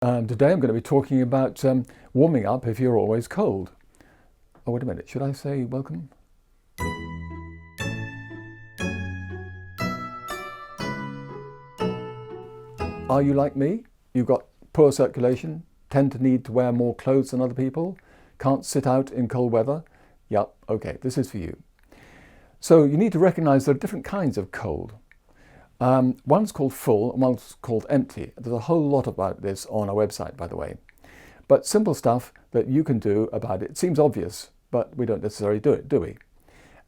And today I'm going to be talking about warming up if you're always cold. Oh, wait a minute, should I say welcome? Are you like me? You've got poor circulation, tend to need to wear more clothes than other people, can't sit out in cold weather? Yep, okay, this is for you. So you need to recognize there are different kinds of cold. One's called full and one's called empty. There's a whole lot about this on our website, by the way. But simple stuff that you can do about it. It seems obvious, but we don't necessarily do it, do we?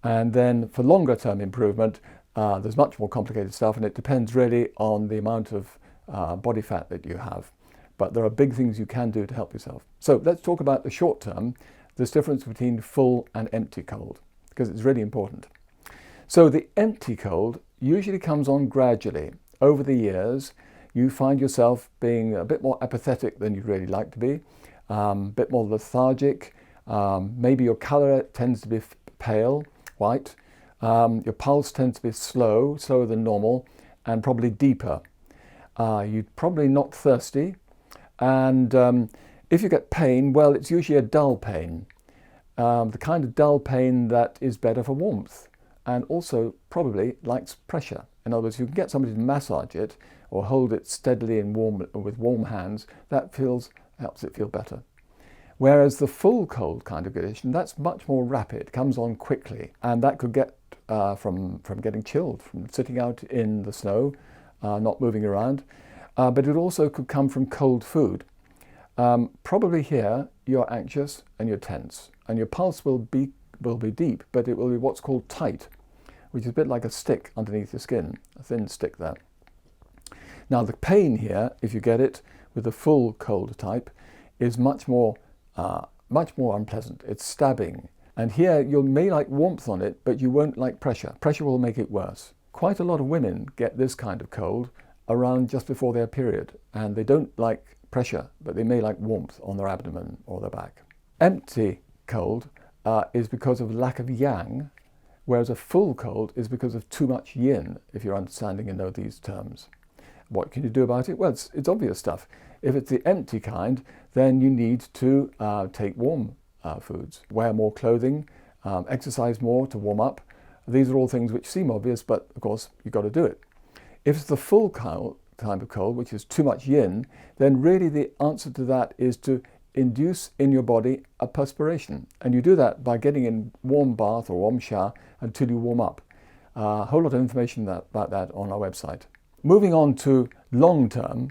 And then for longer term improvement, there's much more complicated stuff, and it depends really on the amount of body fat that you have. But there are big things you can do to help yourself. So let's talk about the short term, this difference between full and empty cold, because it's really important. So the empty cold usually comes on gradually. Over the years, you find yourself being a bit more apathetic than you'd really like to be, a bit more lethargic. Maybe your color tends to be pale, white. Your pulse tends to be slower than normal, and probably deeper. You're probably not thirsty. And if you get pain, well, it's usually a dull pain. The kind of dull pain that is better for warmth, and also probably likes pressure. In other words, you can get somebody to massage it or hold it steadily and with warm hands. That helps it feel better. Whereas the full cold kind of condition, that's much more rapid, comes on quickly, and that could get from getting chilled, from sitting out in the snow, not moving around. But it also could come from cold food. Probably here you're anxious and you're tense, and your pulse will be deep, but it will be what's called tight, which is a bit like a stick underneath your skin, a thin stick there. Now the pain here, if you get it with the full cold type, is much more unpleasant. It's stabbing. And here you may like warmth on it, but you won't like pressure. Pressure will make it worse. Quite a lot of women get this kind of cold around just before their period, and they don't like pressure, but they may like warmth on their abdomen or their back. Empty cold is because of lack of yang, whereas a full cold is because of too much yin, if you're understanding and know these terms. What can you do about it? Well, it's obvious stuff. If it's the empty kind, then you need to take warm foods, wear more clothing, exercise more to warm up. These are all things which seem obvious, but of course you've got to do it. If it's the full type of cold, which is too much yin, then really the answer to that is to induce in your body a perspiration. And you do that by getting in warm bath or warm shower until you warm up. A whole lot of information about that on our website. Moving on to long term,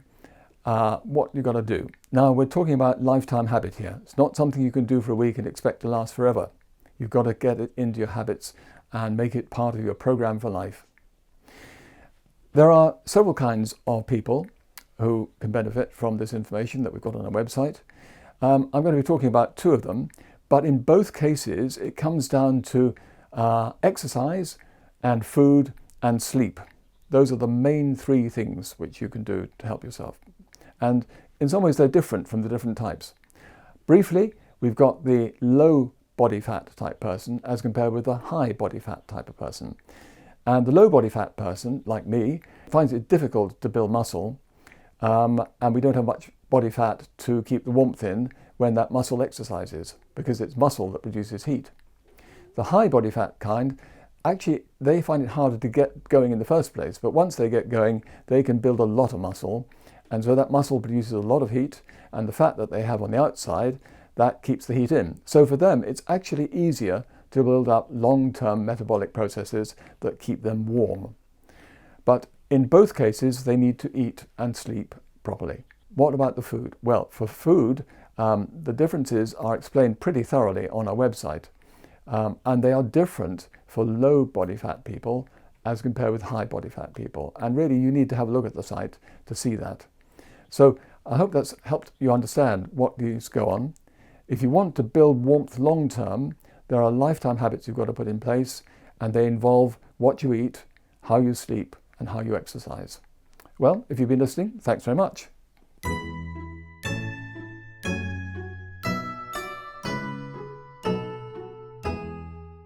what you've got to do. Now we're talking about lifetime habit here. It's not something you can do for a week and expect to last forever. You've got to get it into your habits and make it part of your program for life. There are several kinds of people who can benefit from this information that we've got on our website. I'm going to be talking about two of them, but in both cases it comes down to exercise and food and sleep. Those are the main three things which you can do to help yourself. And in some ways they're different from the different types. Briefly, we've got the low body fat type person as compared with the high body fat type of person. And the low body fat person, like me, finds it difficult to build muscle, and we don't have much body fat to keep the warmth in when that muscle exercises, because it's muscle that produces heat. The high body fat kind, actually, they find it harder to get going in the first place, but once they get going, they can build a lot of muscle, and so that muscle produces a lot of heat, and the fat that they have on the outside, that keeps the heat in. So for them, it's actually easier to build up long-term metabolic processes that keep them warm. But in both cases, they need to eat and sleep properly. What about the food? Well, for food, the differences are explained pretty thoroughly on our website. And they are different for low body fat people as compared with high body fat people. And really, you need to have a look at the site to see that. So I hope that's helped you understand what these go on. If you want to build warmth long term, there are lifetime habits you've got to put in place, and they involve what you eat, how you sleep, and how you exercise. Well, if you've been listening, thanks very much.